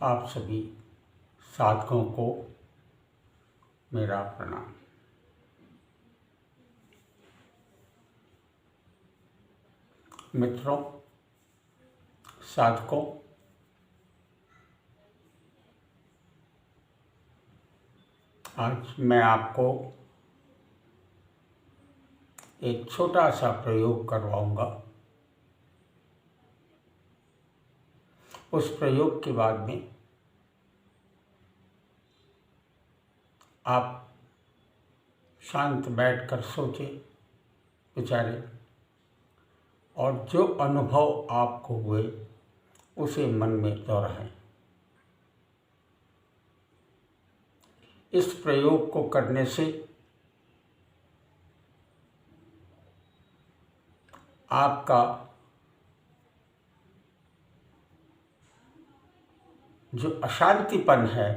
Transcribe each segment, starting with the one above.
आप सभी साधकों को मेरा प्रणाम। मित्रों, साधकों, आज मैं आपको एक छोटा सा प्रयोग करवाऊंगा। उस प्रयोग के बाद में आप शांत बैठकर सोचें, विचारें और जो अनुभव आपको हुए उसे मन में दोहराएं। इस प्रयोग को करने से आपका जो अशांतिपन है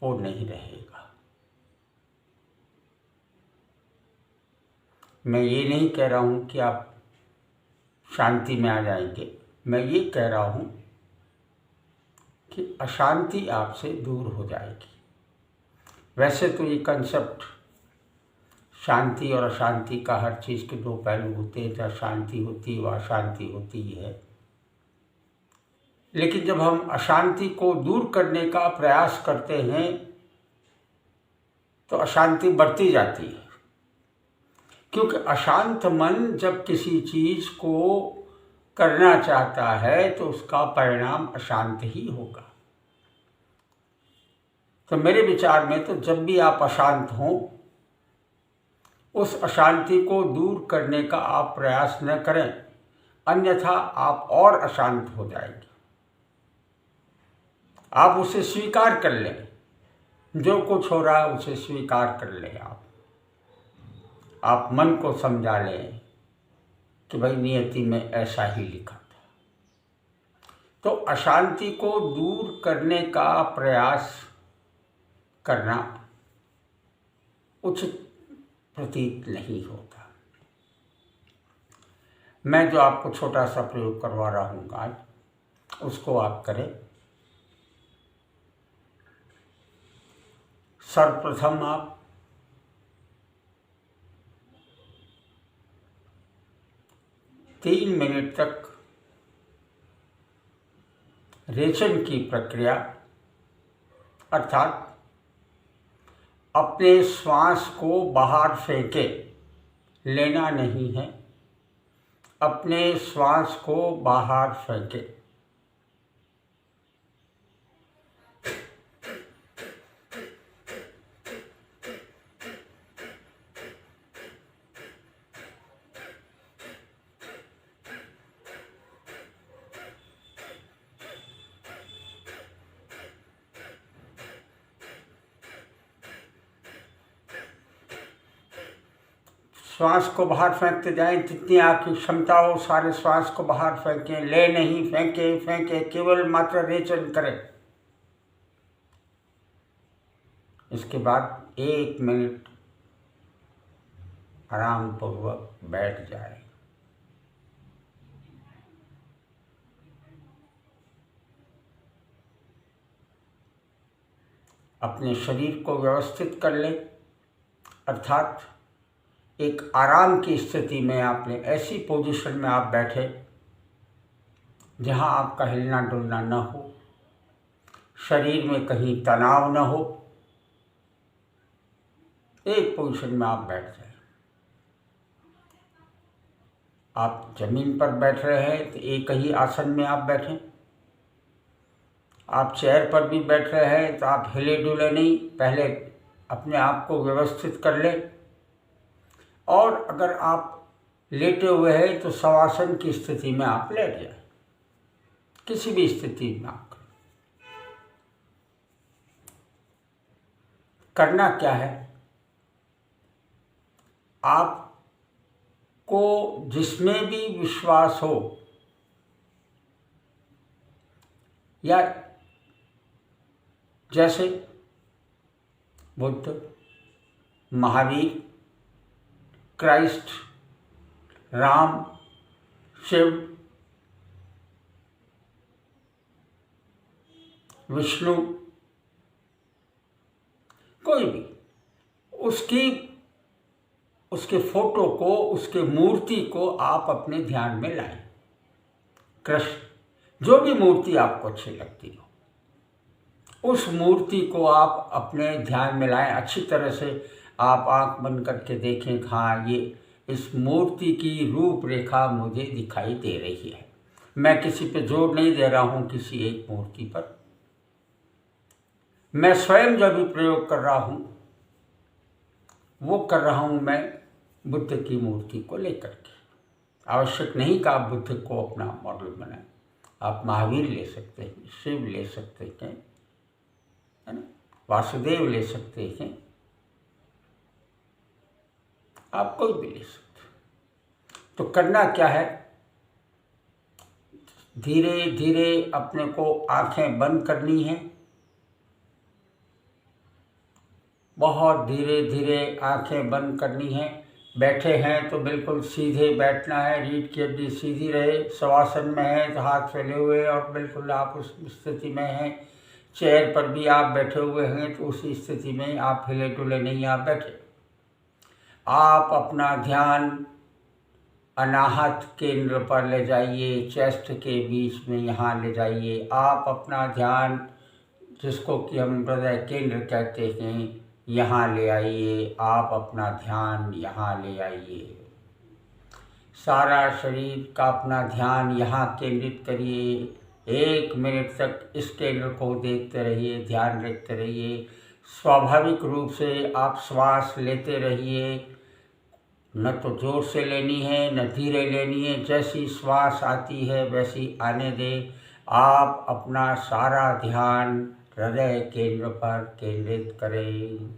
वो नहीं रहेगा। मैं ये नहीं कह रहा हूँ कि आप शांति में आ जाएंगे, मैं ये कह रहा हूँ कि अशांति आपसे दूर हो जाएगी। वैसे तो ये कंसेप्ट शांति और अशांति का, हर चीज़ के दो पहलू होते हैं। जहाँ शांति होती है वहाँ अशांति होती है, लेकिन जब हम अशांति को दूर करने का प्रयास करते हैं तो अशांति बढ़ती जाती है, क्योंकि अशांत मन जब किसी चीज़ को करना चाहता है तो उसका परिणाम अशांत ही होगा। तो मेरे विचार में तो जब भी आप अशांत हों, उस अशांति को दूर करने का आप प्रयास न करें, अन्यथा आप और अशांत हो जाएंगे। आप उसे स्वीकार कर लें, जो कुछ हो रहा है उसे स्वीकार कर लें। आप मन को समझा लें कि भाई नियति में ऐसा ही लिखा था। तो अशांति को दूर करने का प्रयास करना उचित प्रतीत नहीं होता। मैं जो आपको छोटा सा प्रयोग करवा रहा हूँ आज, उसको आप करें। सर्वप्रथम आप तीन मिनट तक रेचन की प्रक्रिया, अर्थात अपने श्वास को बाहर फेंके, लेना नहीं है, अपने श्वास को बाहर फेंके। श्वास को बाहर फेंकते जाएं, जितनी आपकी क्षमता हो सारे श्वास को बाहर फेंकें। ले नहीं, फेंके, केवल मात्र रेचन करें। इसके बाद 1 मिनट आराम पूर्वक बैठ जाए। अपने शरीर को व्यवस्थित कर लें, अर्थात एक आराम की स्थिति में आपने ऐसी पोजीशन में आप बैठे जहां आपका हिलना डुलना न हो, शरीर में कहीं तनाव न हो। एक पोजीशन में आप बैठ जाए। आप जमीन पर बैठ रहे हैं तो एक ही आसन में आप बैठें। आप चेयर पर भी बैठ रहे हैं तो आप हिले डुले नहीं, पहले अपने आप को व्यवस्थित कर लें। और अगर आप लेटे हुए हैं तो शवासन की स्थिति में आप लेट जाएं। किसी भी स्थिति में आप करना क्या है, आपको जिसमें भी विश्वास हो, या जैसे बुद्ध, महावीर, क्राइस्ट, राम, शिव, विष्णु, कोई भी, उसके फोटो को, उसके मूर्ति को आप अपने ध्यान में लाएं। कृष्ण, जो भी मूर्ति आपको अच्छी लगती हो, उस मूर्ति को आप अपने ध्यान में लाएं। अच्छी तरह से आप आंख बंद करके देखें, हाँ ये इस मूर्ति की रूपरेखा मुझे दिखाई दे रही है। मैं किसी पे जोर नहीं दे रहा हूँ, किसी एक मूर्ति पर। मैं स्वयं जो भी प्रयोग कर रहा हूँ वो कर रहा हूँ मैं बुद्ध की मूर्ति को लेकर के। आवश्यक नहीं कि आप बुद्ध को अपना मॉडल बनाएं। आप महावीर ले सकते हैं, शिव ले सकते हैं, है ना, वासुदेव ले सकते हैं, आप कोई भी ले सकते हैं। तो करना क्या है, धीरे धीरे अपने को आंखें बंद करनी है, बहुत धीरे धीरे आंखें बंद करनी है। बैठे हैं तो बिल्कुल सीधे बैठना है, रीढ़ की हड्डी सीधी रहे। शवासन में है तो हाथ फैले हुए और बिल्कुल आप उस स्थिति में हैं। चेयर पर भी आप बैठे हुए हैं तो उसी स्थिति में आप हिले डुले नहीं, आप बैठे। आप अपना ध्यान अनाहत केंद्र पर ले जाइए, चेस्ट के बीच में यहाँ ले जाइए। आप अपना ध्यान, जिसको कि हम हृदय केंद्र कहते हैं, यहाँ ले आइए। आप अपना ध्यान यहाँ ले आइए। सारा शरीर का अपना ध्यान यहाँ केंद्रित करिए। 1 मिनट तक इस केंद्र को देखते रहिए, ध्यान रखते रहिए। स्वाभाविक रूप से आप श्वास लेते रहिए, न तो जोर से लेनी है न धीरे लेनी है। जैसी श्वास आती है वैसी आने दें। आप अपना सारा ध्यान हृदय केंद्र पर केंद्रित करें।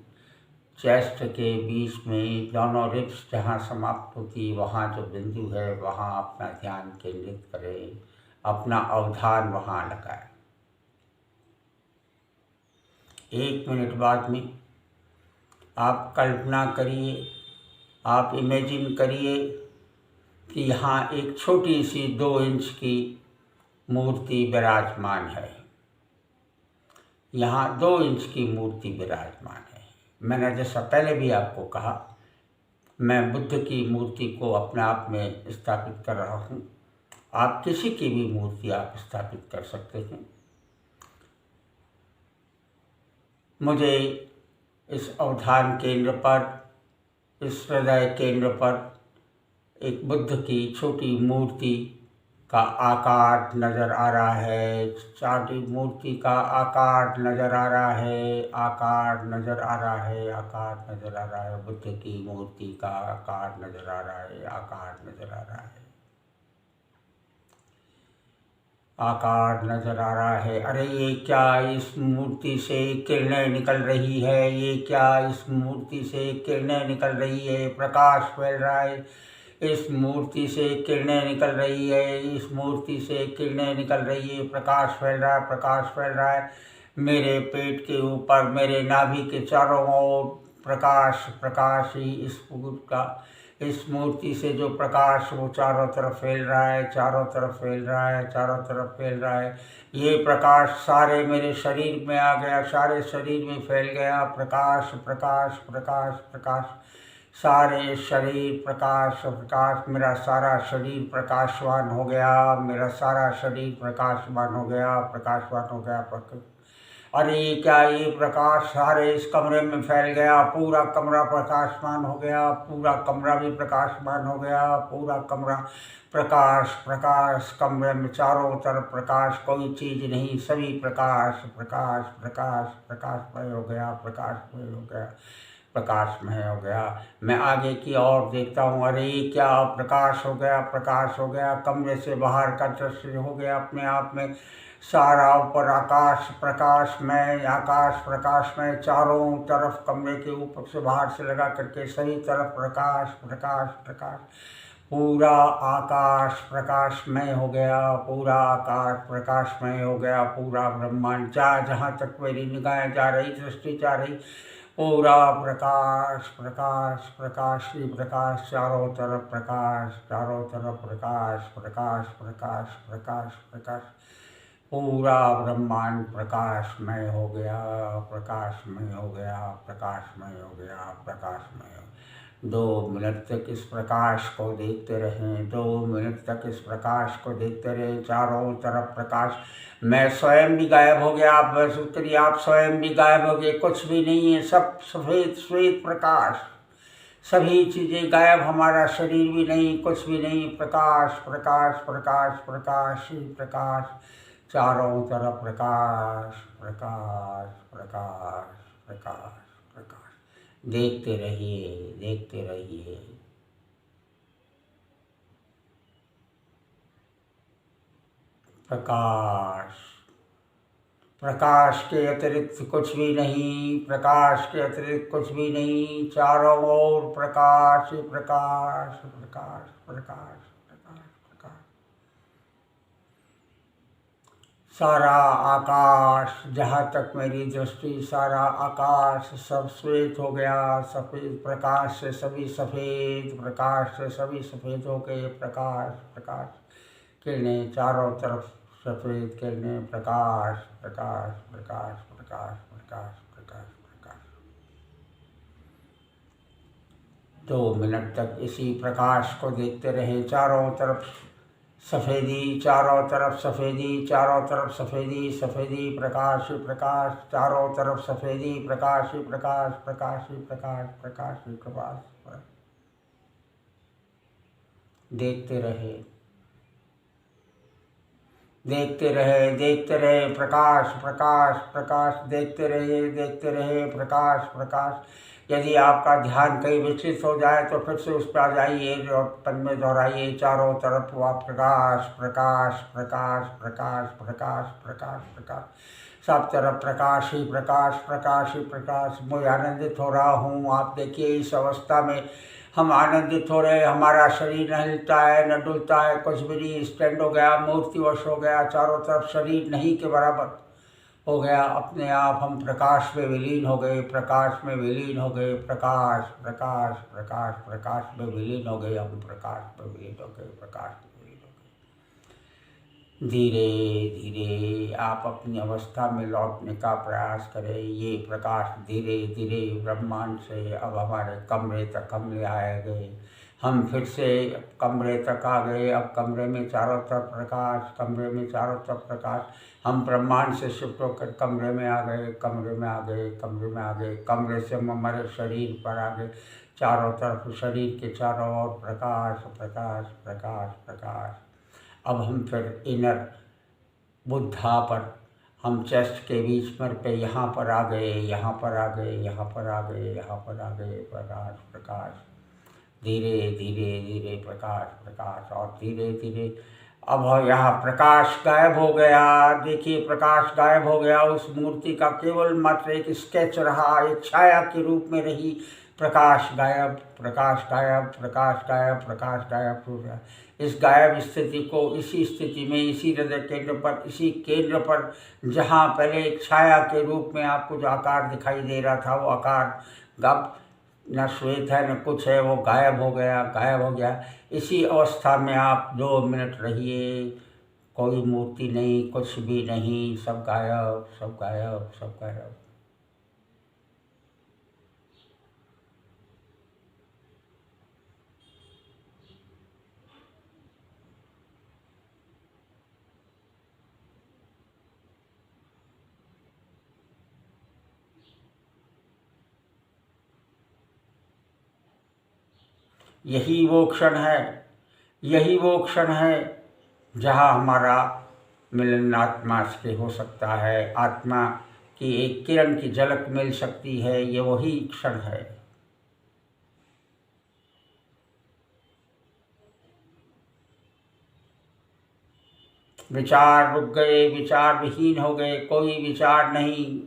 चेस्ट के बीच में दोनों रिब्स जहाँ समाप्त होती वहाँ जो बिंदु है वहाँ अपना ध्यान केंद्रित करें, अपना अवधान वहाँ लगाएं। 1 मिनट बाद में आप कल्पना करिए, आप इमेजिन करिए कि यहाँ एक छोटी सी 2 इंच की मूर्ति विराजमान है। यहाँ 2 इंच की मूर्ति विराजमान है। मैंने जैसा पहले भी आपको कहा, मैं बुद्ध की मूर्ति को अपने आप में स्थापित कर रहा हूँ। आप किसी की भी मूर्ति आप स्थापित कर सकते हैं। मुझे इस अवधान केंद्र पर, इस हृदय केंद्र पर एक बुद्ध की छोटी मूर्ति का आकार नज़र आ रहा है। छोटी मूर्ति का आकार नज़र आ रहा है, आकार नज़र आ रहा है, आकार नज़र आ रहा है। बुद्ध की मूर्ति का आकार नज़र आ रहा है, आकार नज़र आ रहा है, आकार नज़र आ रहा है। अरे ये क्या, इस मूर्ति से किरणें निकल रही है, ये क्या, इस मूर्ति से किरणें निकल रही है, प्रकाश फैल रहा है। इस मूर्ति से किरणें निकल रही है, इस मूर्ति से किरणें निकल रही है, प्रकाश फैल रहा है, प्रकाश फैल रहा है। मेरे पेट के ऊपर, मेरे नाभि के चारों ओर प्रकाश, प्रकाश ही इस मूर्ति से जो प्रकाश वो चारों तरफ फैल रहा है, चारों तरफ फैल रहा है, चारों तरफ फैल रहा है। ये प्रकाश सारे मेरे शरीर में आ गया, सारे शरीर में फैल गया। प्रकाश, प्रकाश, प्रकाश, प्रकाश, सारे शरीर प्रकाश, प्रकाश। मेरा सारा शरीर प्रकाशवान हो गया, मेरा सारा शरीर प्रकाशवान हो गया, प्रकाशवान हो गया। अरे क्या, ये प्रकाश सारे इस कमरे में फैल गया, पूरा कमरा प्रकाशमान हो गया, पूरा कमरा भी प्रकाशमान हो गया, पूरा कमरा प्रकाश, प्रकाश। कमरे में चारों तरफ प्रकाश, कोई चीज़ नहीं, सभी प्रकाश, प्रकाश, प्रकाश, प्रकाशमय हो गया, प्रकाशमय हो गया, प्रकाशमय हो गया। मैं आगे की ओर देखता हूँ, अरे क्या प्रकाश हो गया, प्रकाश हो गया। कमरे से बाहर का दृश्य हो गया अपने आप में सारा ऊपर आकाश प्रकाश में, आकाश प्रकाश में, चारों तरफ कमरे के ऊपर से बाहर से लगा करके सही तरफ प्रकाश, प्रकाश, प्रकाश। पूरा आकाश प्रकाशमय हो गया, पूरा आकाश प्रकाशमय हो गया। पूरा ब्रह्मांड जहाँ तक मेरी निगाहें जा रही, दृष्टि जा रही, पूरा प्रकाश, प्रकाश, प्रकाश ही प्रकाश। चारों तरफ प्रकाश, चारों तरफ प्रकाश, प्रकाश, प्रकाश, प्रकाश, प्रकाश। पूरा ब्रह्मांड प्रकाशमय हो गया, प्रकाशमय हो गया, प्रकाशमय हो गया, प्रकाशमय हो गया। 2 मिनट तक इस प्रकाश को देखते रहें, 2 मिनट तक इस प्रकाश को देखते रहें। चारों तरफ प्रकाश, मैं स्वयं भी गायब हो गया, आप महसूस करिए आप स्वयं भी गायब हो गए, कुछ भी नहीं है, सब सफ़ेद श्वेत प्रकाश, सभी चीज़ें गायब, हमारा शरीर भी नहीं, कुछ भी नहीं, प्रकाश प्रकाश प्रकाश प्रकाश ही प्रकाश, चारों तरफ प्रकाश प्रकाश प्रकाश प्रकाश प्रकाश। देखते रहिए, देखते रहिए। प्रकाश, प्रकाश के अतिरिक्त कुछ भी नहीं, प्रकाश के अतिरिक्त कुछ भी नहीं, चारों ओर प्रकाश ही प्रकाश प्रकाश प्रकाश प्रकाश प्रकाश। सारा आकाश, जहाँ तक मेरी दृष्टि, सारा आकाश सब श्वेत हो गया, सफ़ेद प्रकाश से सभी सफ़ेद, प्रकाश से सभी सफ़ेद हो गए, प्रकाश प्रकाश किरणें चारों तरफ सफ़ेद किरणें, प्रकाश प्रकाश प्रकाश प्रकाश प्रकाश प्रकाश प्रकाश। 2 मिनट तक इसी प्रकाश को देखते रहे, चारों तरफ सफ़ेदी, चारों तरफ सफ़ेदी, चारों तरफ सफ़ेदी, सफ़ेदी प्रकाश ही प्रकाश, चारों तरफ सफ़ेदी, प्रकाश ही प्रकाश, प्रकाश ही प्रकाश, प्रकाश ही प्रकाश। देखते रहे, देखते रहे, देखते रहे, प्रकाश प्रकाश प्रकाश, देखते रहे, देखते रहे, प्रकाश प्रकाश। यदि आपका ध्यान कहीं विचलित हो जाए तो फिर से उस पर आ जाइए और पद में दोहराइए, चारों तरफ हुआ प्रकाश प्रकाश प्रकाश प्रकाश प्रकाश प्रकाश प्रकाश, सब तरफ प्रकाश ही प्रकाश, प्रकाश ही प्रकाश। मैं आनंदित हो रहा हूँ। आप देखिए इस अवस्था में हम आनंदित हो रहे, हमारा शरीर न हिलता है न डुलता है, कुछ भी नहीं, स्टैंड हो गया, मूर्तिवश हो गया, चारों तरफ शरीर नहीं के बराबर हो गया, अपने आप हम प्रकाश में विलीन हो गए, प्रकाश में विलीन हो गए, प्रकाश प्रकाश प्रकाश प्रकाश में विलीन हो गए, हम प्रकाश में विलीन हो गए, प्रकाश में विलीन हो गए। धीरे धीरे आप अपनी अवस्था में लौटने का प्रयास करें। ये प्रकाश धीरे धीरे ब्रह्मांड से अब हमारे कमरे तक हम ले आए गए, हम फिर से कमरे तक आ गए। अब कमरे में चारों तरफ प्रकाश, कमरे में चारों तरफ प्रकाश, हम ब्रह्मांड से शिफ्ट होकर कमरे में आ गए, कमरे में आ गए, कमरे में आ गए, कमरे से हम हमारे शरीर पर आ गए, चारों तरफ शरीर के चारों ओर प्रकाश प्रकाश प्रकाश प्रकाश। अब हम फिर इनर बुद्धा पर, हम चेस्ट के बीच पे यहाँ पर आ गए, यहाँ पर आ गए, यहाँ पर आ गए, यहाँ पर आ गए, प्रकाश प्रकाश। धीरे धीरे धीरे प्रकाश प्रकाश, और धीरे धीरे अब यहाँ प्रकाश गायब हो गया। देखिए प्रकाश गायब हो गया, उस मूर्ति का केवल मात्र एक स्केच रहा, एक छाया के रूप में रही। प्रकाश गायब, प्रकाश गायब, प्रकाश गायब, प्रकाश गायब हो गया। इस गायब स्थिति को, इसी स्थिति में, इसी हृदय केंद्र पर, इसी केंद्र पर जहाँ पहले एक छाया के रूप में आपको जो आकार दिखाई दे रहा था, वो आकार गप न श्वेत है न कुछ है, वो गायब हो गया, गायब हो गया। इसी अवस्था में आप 2 मिनट रहिए, कोई मूर्ति नहीं, कुछ भी नहीं, सब गायब, सब गायब, सब गायब। यही वो क्षण है, यही वो क्षण है जहाँ हमारा मिलन आत्मा से हो सकता है, आत्मा की एक किरण की झलक मिल सकती है, ये वही क्षण है। विचार रुक गए, विचार विहीन हो गए, कोई विचार नहीं,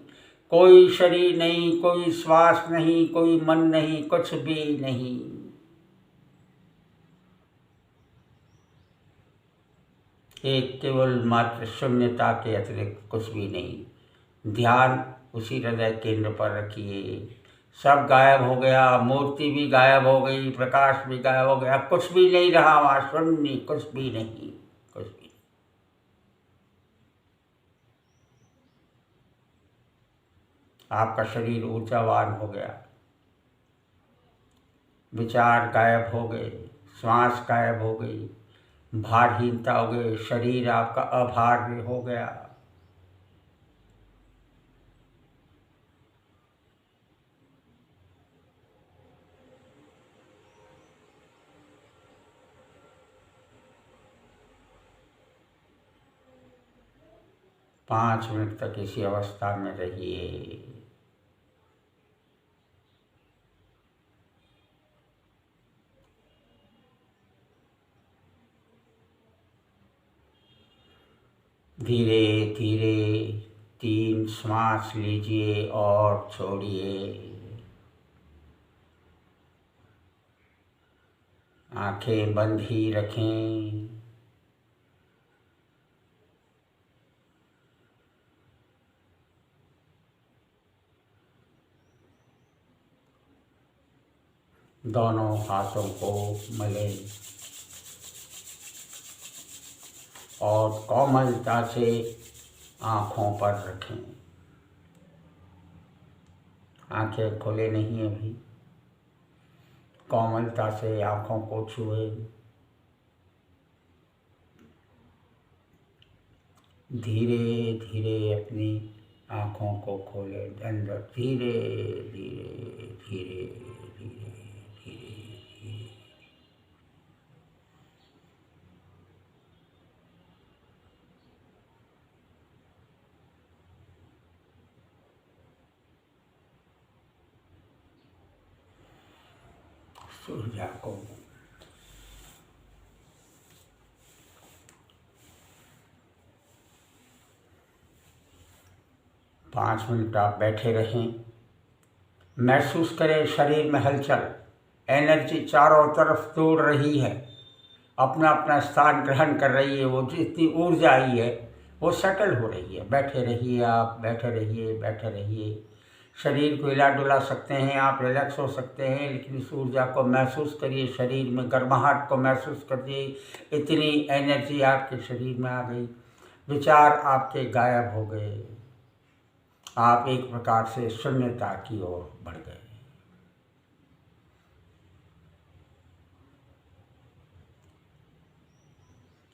कोई शरीर नहीं, कोई श्वास नहीं, कोई मन नहीं, कुछ भी नहीं। एक केवल मात्र शून्यता के अतिरिक्त कुछ भी नहीं। ध्यान उसी हृदय केंद्र पर रखिए। सब गायब हो गया, मूर्ति भी गायब हो गई, प्रकाश भी गायब हो गया, कुछ भी नहीं रहा वहाँ, शून्य, कुछ भी नहीं, कुछ भी। आपका शरीर ऊर्जावान हो गया, विचार गायब हो गए, श्वास गायब हो गई, भारहीनता हो गई, शरीर आपका अभार हो गया। पाँच मिनट तक इसी अवस्था में रहिए। धीरे धीरे 3 श्वास लीजिए और छोड़िए। आंखें बंद ही रखें। दोनों हाथों को मलें और कोमलता से आँखों पर रखें। आंखें खोले नहीं अभी, कोमलता से आँखों को छुए। धीरे धीरे अपनी आँखों को खोले, अंदर धीरे धीरे धीरे धीरे धीरे धीरे। सूर्य को 5 मिनट आप बैठे रहें। महसूस करें शरीर में हलचल, एनर्जी चारों तरफ दौड़ रही है, अपना अपना स्थान ग्रहण कर रही है। वो जितनी ऊर्जा आई है वो सेटल हो रही है। बैठे रहिए, आप बैठे रहिए, बैठे रहिए। शरीर को हिला डुला सकते हैं आप, रिलैक्स हो सकते हैं, लेकिन इस ऊर्जा को महसूस करिए। शरीर में गर्माहट को महसूस करिए। इतनी एनर्जी आपके शरीर में आ गई, विचार आपके गायब हो गए, आप एक प्रकार से शून्यता की ओर बढ़ गए।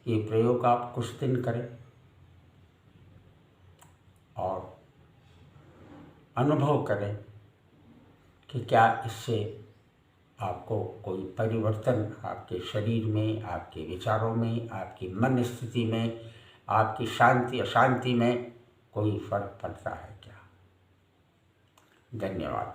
ये प्रयोग आप कुछ दिन करें और अनुभव करें कि क्या इससे आपको कोई परिवर्तन आपके शरीर में, आपके विचारों में, आपकी मन स्थिति में, आपकी शांति अशांति में कोई फर्क पड़ता है क्या। धन्यवाद।